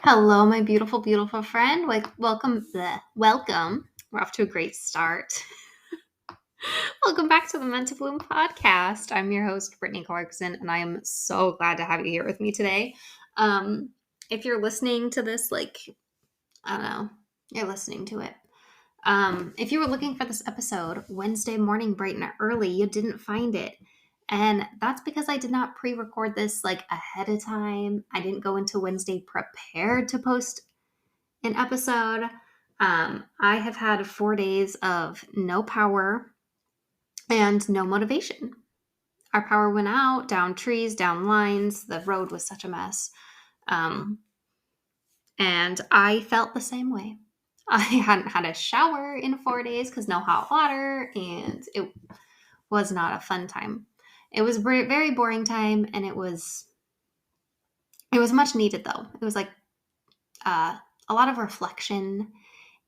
Hello, my beautiful, beautiful friend. Welcome. Welcome. We're off to a great start. Welcome back to the Meant to Bloom podcast. I'm your host, Brittany Clarkson, and I am so glad to have you here with me today. Um, if you're listening to this, I don't know, you're listening to it. If you were looking for this episode Wednesday morning, bright and early, you didn't find it. And that's because I did not pre-record this ahead of time. I didn't go into Wednesday prepared to post an episode. I have had 4 days of no power and no motivation. Our power went out, down trees, down lines. The road was such a mess. And I felt the same way. I hadn't had a shower in 4 days because no hot water, and it was not a fun time. It was very boring time, and it was much needed though. It was a lot of reflection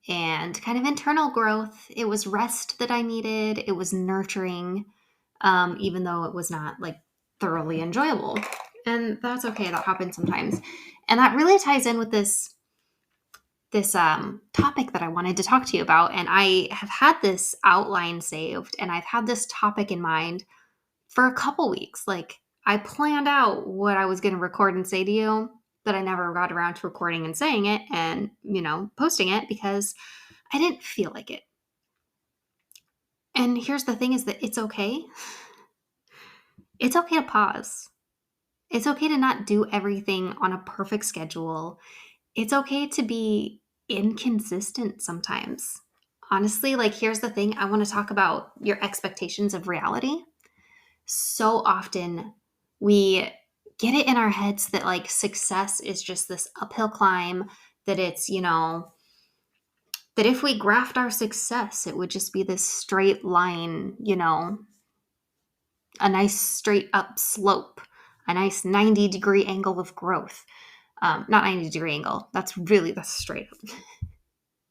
and kind of internal growth. It was rest that I needed. It was nurturing, even though it was not thoroughly enjoyable. And that's okay. That happens sometimes. And that really ties in with this topic that I wanted to talk to you about. And I have had this outline saved, and I've had this topic in mind for a couple weeks. I planned out what I was going to record and say to you, but I never got around to recording and saying it and, posting it because I didn't feel like it. And here's the thing is that it's okay. It's okay to pause. It's okay to not do everything on a perfect schedule. It's okay to be inconsistent sometimes. Honestly, here's the thing. I want to talk about your expectations of reality. So often we get it in our heads that success is just this uphill climb, that it's, that if we graphed our success, it would just be this straight line, a nice straight up slope, a nice 90-degree angle of growth. Not 90-degree angle. That's straight up.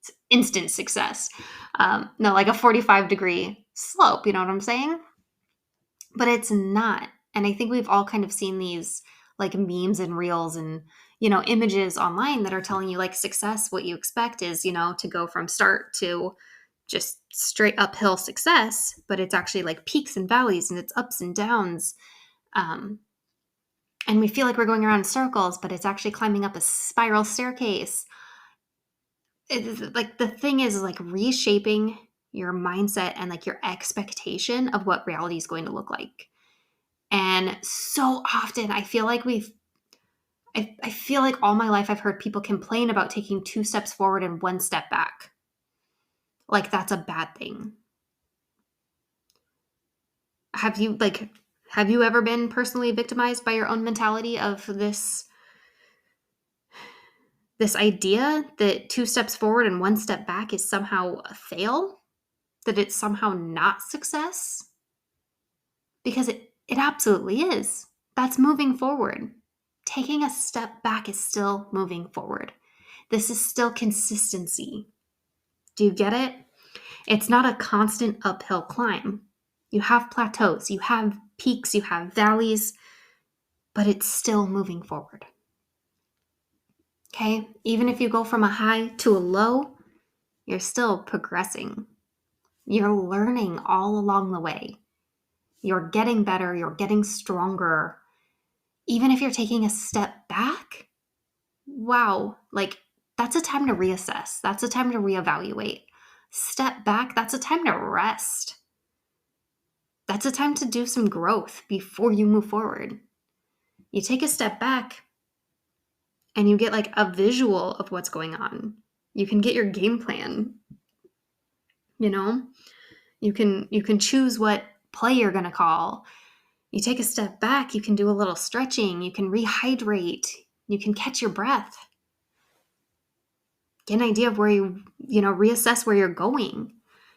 It's instant success. No, like a 45-degree slope. You know what I'm saying? But it's not. And I think we've all kind of seen these memes and reels and, images online that are telling you success, what you expect is, to go from start to just straight uphill success, but it's actually peaks and valleys and it's ups and downs. And we feel like we're going around in circles, but it's actually climbing up a spiral staircase. The thing is reshaping your mindset and your expectation of what reality is going to look like. And so often I feel like I feel like all my life I've heard people complain about taking 2 steps forward and 1 step back. That's a bad thing. Have you ever been personally victimized by your own mentality of this idea that 2 steps forward and 1 step back is somehow a fail? That it's somehow not success? Because it absolutely is. That's moving forward. Taking a step back is still moving forward. This is still consistency. Do you get it? It's not a constant uphill climb. You have plateaus, you have peaks, you have valleys, but it's still moving forward. Okay? Even if you go from a high to a low, you're still progressing. You're learning all along the way. You're getting better, you're getting stronger. Even if you're taking a step back, wow, that's a time to reassess. That's a time to reevaluate. Step back, that's a time to rest. That's a time to do some growth before you move forward. You take a step back and you get a visual of what's going on. You can get your game plan. You can choose what play you're going to call. You take a step back, you can do a little stretching, you can rehydrate, you can catch your breath. Get an idea of where reassess where you're going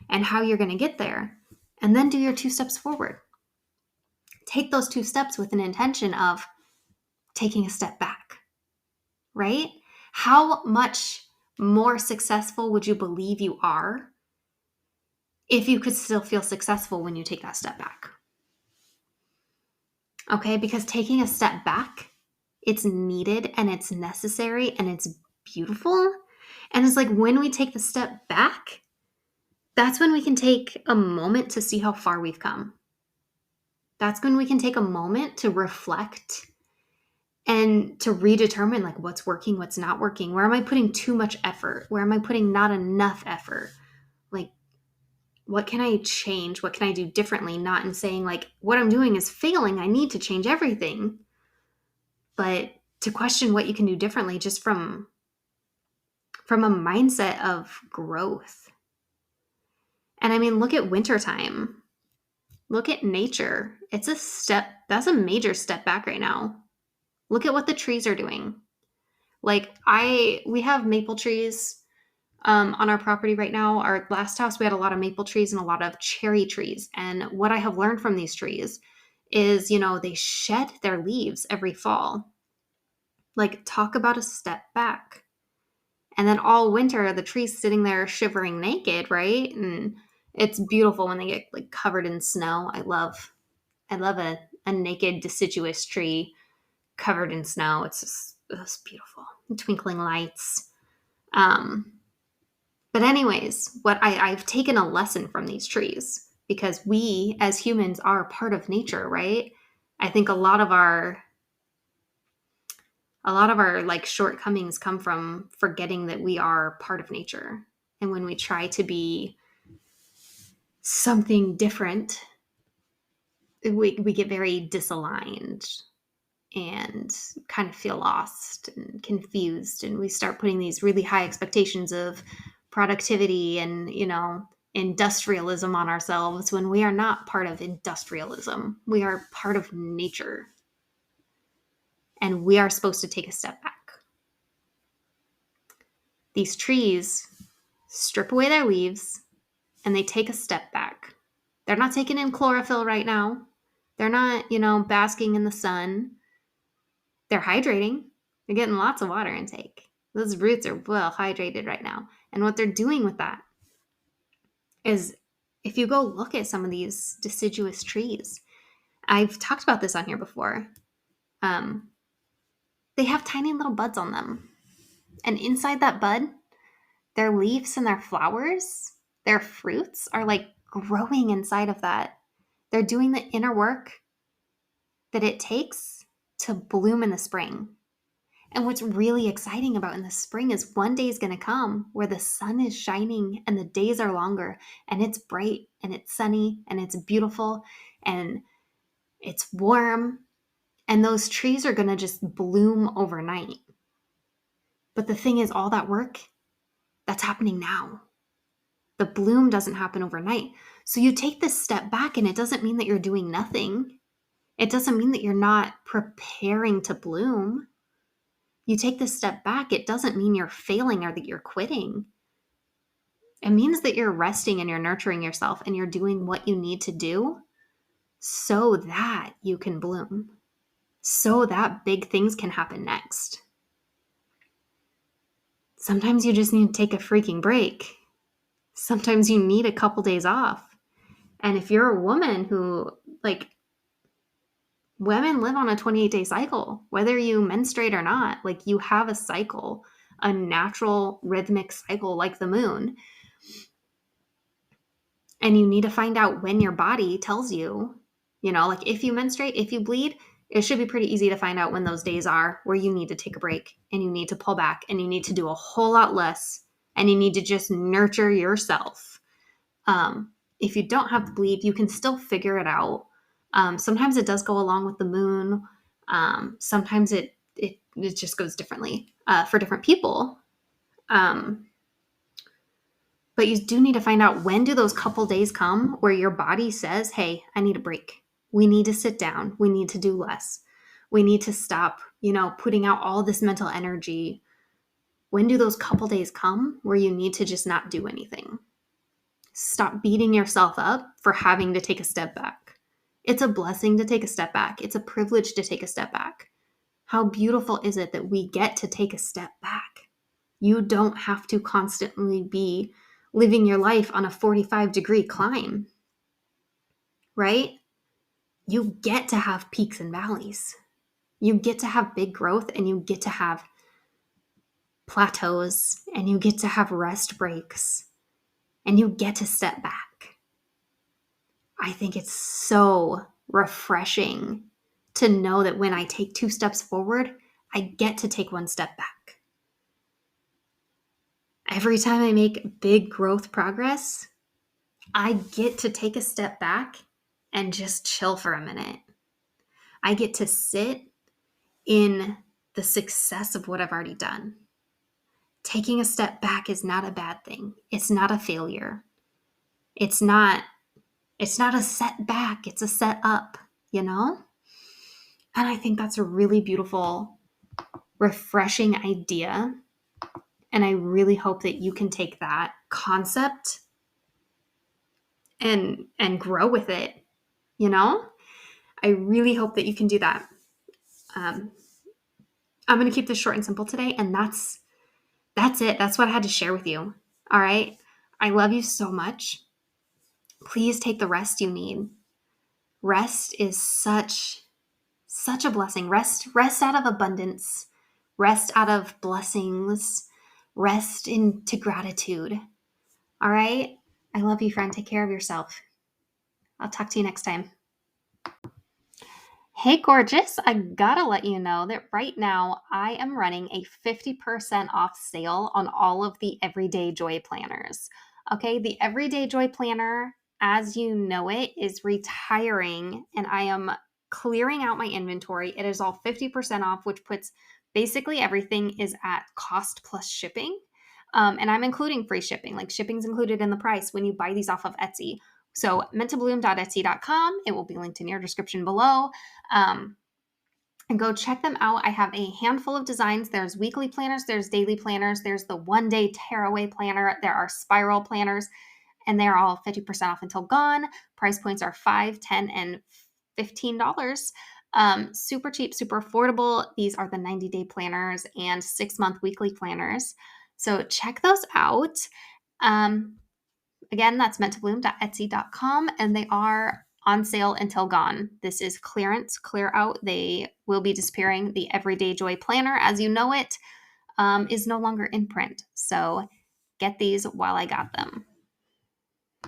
and how you're going to get there. And then do your 2 steps forward. Take those 2 steps with an intention of taking a step back, right? How much more successful would you believe you are if you could still feel successful when you take that step back? Okay, because taking a step back it's needed and it's necessary and it's beautiful. And it's like when we take the step back, that's when we can take a moment to see how far we've come. That's when we can take a moment to reflect and to redetermine like what's working, what's not working. Where am I putting too much effort? Where am I putting not enough effort? Like, what can I change? What can I do differently? Not in saying like what I'm doing is failing. I need to change everything. But to question what you can do differently just from a mindset of growth. And I mean, look at wintertime. Look at nature. That's a major step back right now. Look at what the trees are doing. Like we have maple trees on our property right now. Our last house, we had a lot of maple trees and a lot of cherry trees. And what I have learned from these trees is, they shed their leaves every fall. Like, talk about a step back. And then all winter, the tree's sitting there shivering naked, right? And it's beautiful when they get like covered in snow. I love a naked deciduous tree covered in snow. It's beautiful. Twinkling lights. But anyways, I've taken a lesson from these trees because we as humans are part of nature, right? I think a lot of our like shortcomings come from forgetting that we are part of nature. And when we try to be something different, we get very disaligned and kind of feel lost and confused. And we start putting these really high expectations of productivity and, industrialism on ourselves when we are not part of industrialism. We are part of nature. And we are supposed to take a step back. These trees strip away their leaves and they take a step back. They're not taking in chlorophyll right now. They're not, basking in the sun. They're hydrating. They're getting lots of water intake. Those roots are well hydrated right now. And what they're doing with that is, if you go look at some of these deciduous trees, I've talked about this on here before. They have tiny little buds on them. And inside that bud, their leaves and their flowers, their fruits are like growing inside of that. They're doing the inner work that it takes to bloom in the spring. And what's really exciting about in the spring is one day is going to come where the sun is shining and the days are longer and it's bright and it's sunny and it's beautiful and it's warm. And those trees are going to just bloom overnight. But the thing is, all that work, that's happening now. The bloom doesn't happen overnight. So you take this step back and it doesn't mean that you're doing nothing. It doesn't mean that you're not preparing to bloom. You take this step back, it doesn't mean you're failing or that you're quitting. It means that you're resting and you're nurturing yourself and you're doing what you need to do so that you can bloom, so that big things can happen next. Sometimes you just need to take a freaking break. Sometimes you need a couple days off. And if you're a woman who, women live on a 28-day cycle, whether you menstruate or not, you have a cycle, a natural rhythmic cycle like the moon. And you need to find out when your body tells you, if you menstruate, if you bleed, it should be pretty easy to find out when those days are where you need to take a break and you need to pull back and you need to do a whole lot less and you need to just nurture yourself. If you don't have the bleed, you can still figure it out. Sometimes it does go along with the moon. Sometimes it just goes differently for different people. But you do need to find out, when do those couple days come where your body says, hey, I need a break. We need to sit down. We need to do less. We need to stop, putting out all this mental energy. When do those couple days come where you need to just not do anything? Stop beating yourself up for having to take a step back. It's a blessing to take a step back. It's a privilege to take a step back. How beautiful is it that we get to take a step back? You don't have to constantly be living your life on a 45-degree climb, right? You get to have peaks and valleys. You get to have big growth, and you get to have plateaus, and you get to have rest breaks, and you get to step back. I think it's so refreshing to know that when I take 2 steps forward, I get to take 1 step back. Every time I make big growth progress, I get to take a step back and just chill for a minute. I get to sit in the success of what I've already done. Taking a step back is not a bad thing. It's not a failure. It's not a setback. It's a set up, you know? And I think that's a really beautiful, refreshing idea. And I really hope that you can take that concept and grow with it, you know? I really hope that you can do that. I'm going to keep this short and simple today, and that's it. That's what I had to share with you. All right? I love you so much. Please take the rest you need. Rest is such a blessing. Rest out of abundance. Rest out of blessings. Rest into gratitude. All right? I love you, friend. Take care of yourself. I'll talk to you next time. Hey, gorgeous. I gotta let you know that right now I am running a 50% off sale on all of the Everyday Joy planners. Okay, the Everyday Joy planner, as you know it, is retiring, and I am clearing out my inventory. It is all 50% off, which puts basically everything is at cost plus shipping. And I'm including free shipping. Like, shipping's included in the price when you buy these off of Etsy. So mentabloom.etsy.com. It will be linked in your description below. And go check them out. I have a handful of designs. There's weekly planners, there's daily planners, there's the 1-day tearaway planner, there are spiral planners, and they're all 50% off until gone. Price points are $5, $10, and $15. Super cheap, super affordable. These are the 90-day planners and 6-month weekly planners. So check those out. Again, that's mentabloom.etsy.com, and they are on sale until gone. This is clearance, clear out. They will be disappearing. The Everyday Joy Planner, as you know it, is no longer in print. So get these while I got them.